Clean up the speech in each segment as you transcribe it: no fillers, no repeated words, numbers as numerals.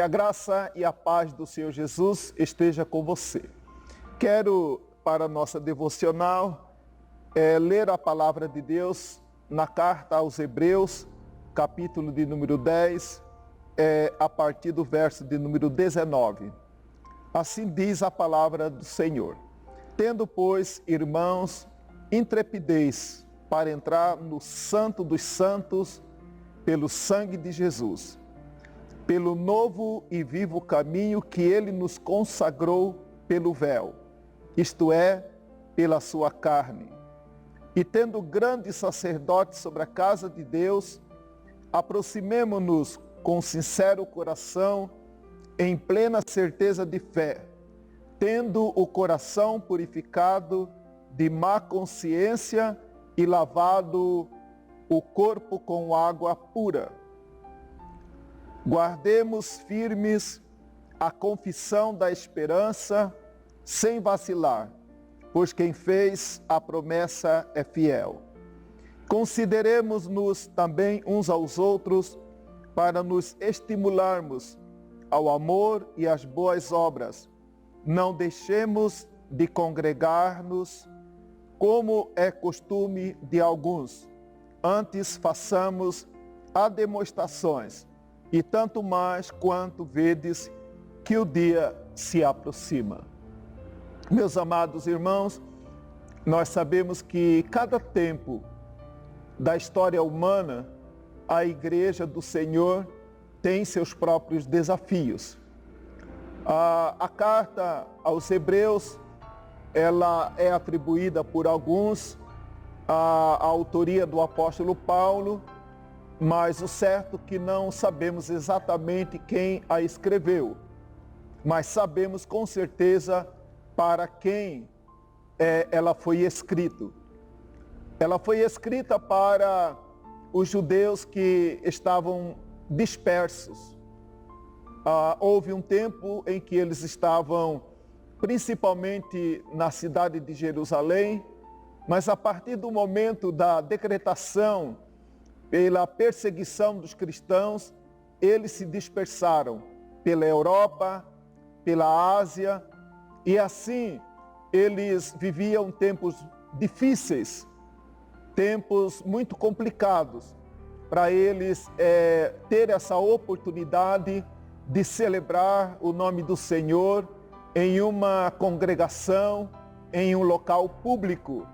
a graça e a paz do Senhor Jesus esteja com você. Quero, para a nossa devocional, ler a palavra de Deus na carta aos Hebreus, capítulo de número 10, a partir do verso de número 19. Assim diz a palavra do Senhor. Tendo, pois, irmãos, intrepidez para entrar no Santo dos Santos pelo sangue de Jesus, pelo novo e vivo caminho que ele nos consagrou pelo véu, isto é, pela sua carne. E tendo grande sacerdote sobre a casa de Deus, aproximemo-nos com sincero coração, em plena certeza de fé, tendo o coração purificado de má consciência e lavado o corpo com água pura. Guardemos firmes a confissão da esperança, sem vacilar, pois quem fez a promessa é fiel. Consideremos-nos também uns aos outros para nos estimularmos ao amor e às boas obras. Não deixemos de congregar-nos, como é costume de alguns. Antes façamos demonstrações, e tanto mais quanto vedes que o dia se aproxima. Meus amados irmãos, nós sabemos que cada tempo da história humana, a Igreja do Senhor tem seus próprios desafios. A carta aos Hebreus, ela é atribuída por alguns à autoria do apóstolo Paulo, mas o certo é que não sabemos exatamente quem a escreveu, mas sabemos com certeza para quem ela foi escrita. Ela foi escrita para os judeus que estavam dispersos. Houve um tempo em que eles estavam principalmente na cidade de Jerusalém, mas a partir do momento da decretação pela perseguição dos cristãos, eles se dispersaram pela Europa, pela Ásia, e assim eles viviam tempos difíceis, tempos muito complicados, para eles ter essa oportunidade de celebrar o nome do Senhor em uma congregação, em um local público.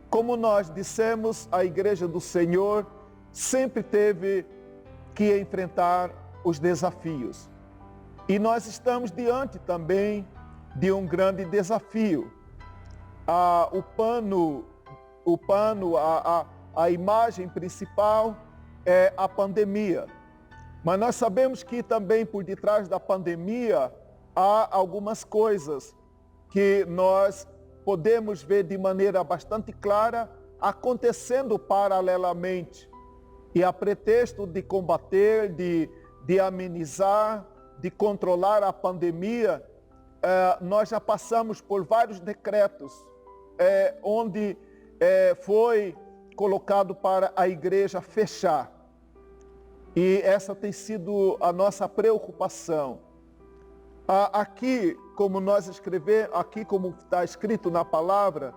Como nós dissemos, a Igreja do Senhor sempre teve que enfrentar os desafios. E nós estamos diante também de um grande desafio. A imagem principal é a pandemia. Mas nós sabemos que também por detrás da pandemia há algumas coisas que nós podemos ver de maneira bastante clara acontecendo paralelamente. E a pretexto de combater, de amenizar, de controlar a pandemia, nós já passamos por vários decretos onde foi colocado para a igreja fechar. E essa tem sido a nossa preocupação. Aqui, como nós escrevemos, aqui como está escrito na palavra,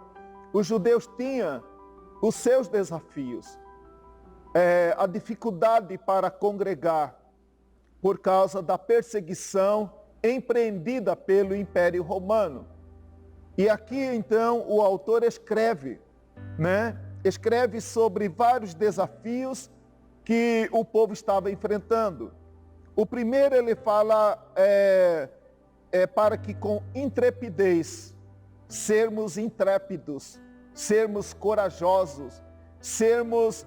os judeus tinham os seus desafios. A dificuldade para congregar por causa da perseguição empreendida pelo Império Romano. E aqui então o autor escreve, escreve sobre vários desafios que o povo estava enfrentando. O primeiro ele fala para que com intrepidez, sermos intrépidos, sermos corajosos, sermos,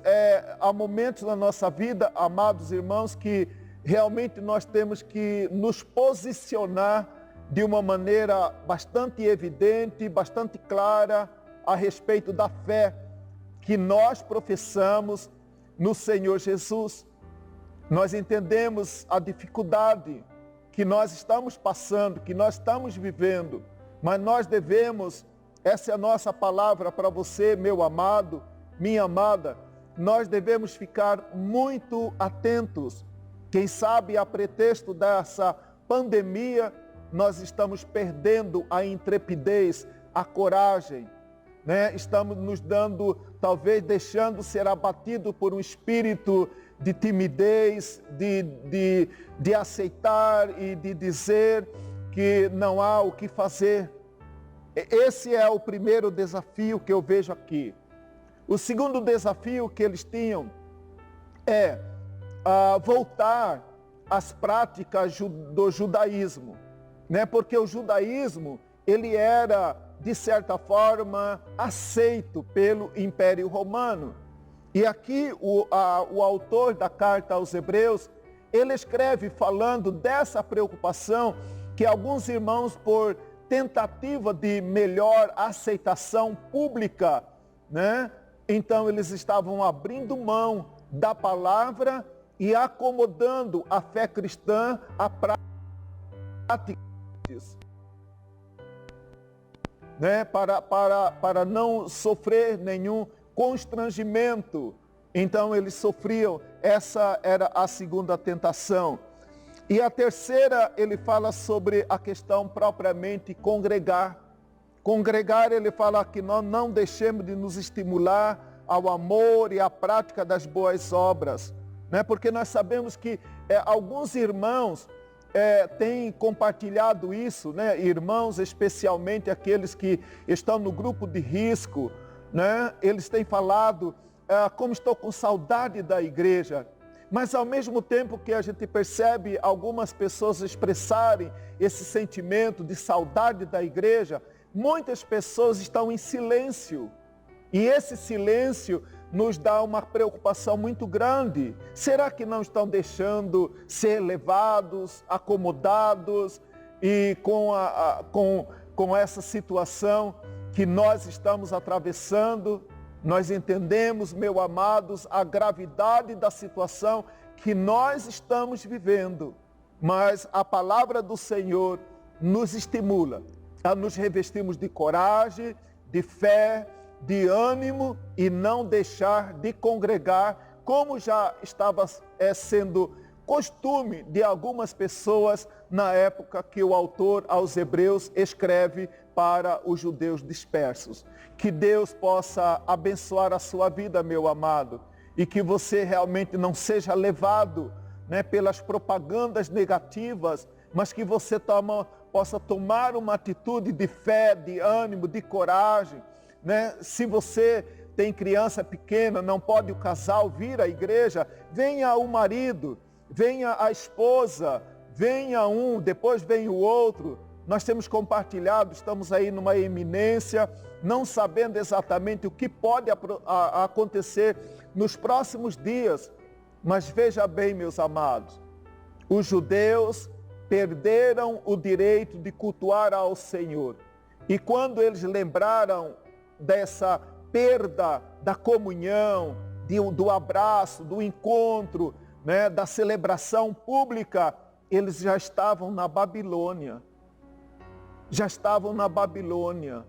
há momentos na nossa vida, amados irmãos, que realmente nós temos que nos posicionar de uma maneira bastante evidente, bastante clara a respeito da fé que nós professamos no Senhor Jesus. Nós entendemos a dificuldade que nós estamos passando, que nós estamos vivendo, mas nós devemos, essa é a nossa palavra para você, meu amado, minha amada, nós devemos ficar muito atentos Quem sabe, a pretexto dessa pandemia, nós estamos perdendo a intrepidez, a coragem, né? Estamos nos dando, talvez deixando ser abatido por um espírito de timidez, de aceitar e de dizer que não há o que fazer. Esse é o primeiro desafio que eu vejo aqui. O segundo desafio que eles tinham é voltar às práticas do judaísmo, né? Porque o judaísmo, ele era, de certa forma, aceito pelo Império Romano. E aqui o autor da carta aos Hebreus, ele escreve falando dessa preocupação que alguns irmãos, por tentativa de melhor aceitação pública, né? Então eles estavam abrindo mão da palavra e acomodando a fé cristã à prática disso, né? Para não sofrer nenhum constrangimento. Então eles sofriam, essa era a segunda tentação. E a terceira, ele fala sobre a questão propriamente congregar. Congregar, ele fala que nós não deixemos de nos estimular ao amor e à prática das boas obras, né? Porque nós sabemos que alguns irmãos têm compartilhado isso, né? Irmãos, especialmente aqueles que estão no grupo de risco, né? Eles têm falado como estou com saudade da igreja. Mas ao mesmo tempo que a gente percebe algumas pessoas expressarem esse sentimento de saudade da igreja, muitas pessoas estão em silêncio. E esse silêncio nos dá uma preocupação muito grande. Será que não estão deixando ser levados, acomodados e com essa situação que nós estamos atravessando? Nós entendemos, meus amados, a gravidade da situação que nós estamos vivendo, mas a palavra do Senhor nos estimula a nos revestirmos de coragem, de fé, de ânimo e não deixar de congregar, como já estava sendo costume de algumas pessoas na época que o autor aos Hebreus escreve para os judeus dispersos. Que Deus possa abençoar a sua vida, meu amado, e que você realmente não seja levado, né, pelas propagandas negativas, mas que você possa tomar uma atitude de fé, de ânimo, de coragem, né? Se você tem criança pequena, não pode o casal vir à igreja, venha o marido, venha a esposa, venha um, depois vem o outro. Nós temos compartilhado, estamos aí numa eminência, não sabendo exatamente o que pode acontecer nos próximos dias. Mas veja bem, meus amados, os judeus perderam o direito de cultuar ao Senhor. E quando eles lembraram dessa perda da comunhão, do abraço, do encontro, né, da celebração pública, eles já estavam na Babilônia. Já estavam na Babilônia.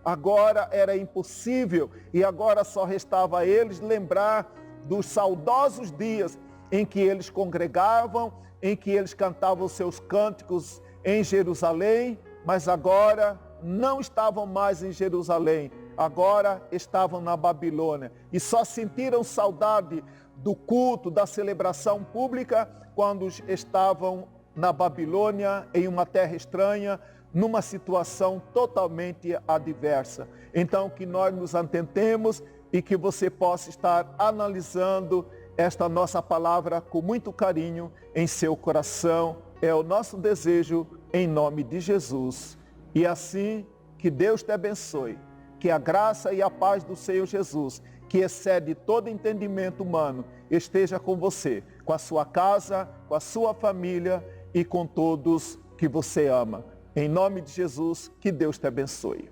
Agora era impossível e agora só restava a eles lembrar dos saudosos dias em que eles congregavam, em que eles cantavam seus cânticos em Jerusalém, mas agora não estavam mais em Jerusalém, agora estavam na Babilônia e só sentiram saudade do culto, da celebração pública quando estavam na Babilônia, em uma terra estranha, numa situação totalmente adversa. Então, que nós nos atentemos e que você possa estar analisando esta nossa palavra com muito carinho em seu coração. É o nosso desejo em nome de Jesus. E assim, que Deus te abençoe. Que a graça e a paz do Senhor Jesus, que excede todo entendimento humano, esteja com você, com a sua casa, com a sua família e com todos que você ama. Em nome de Jesus, que Deus te abençoe.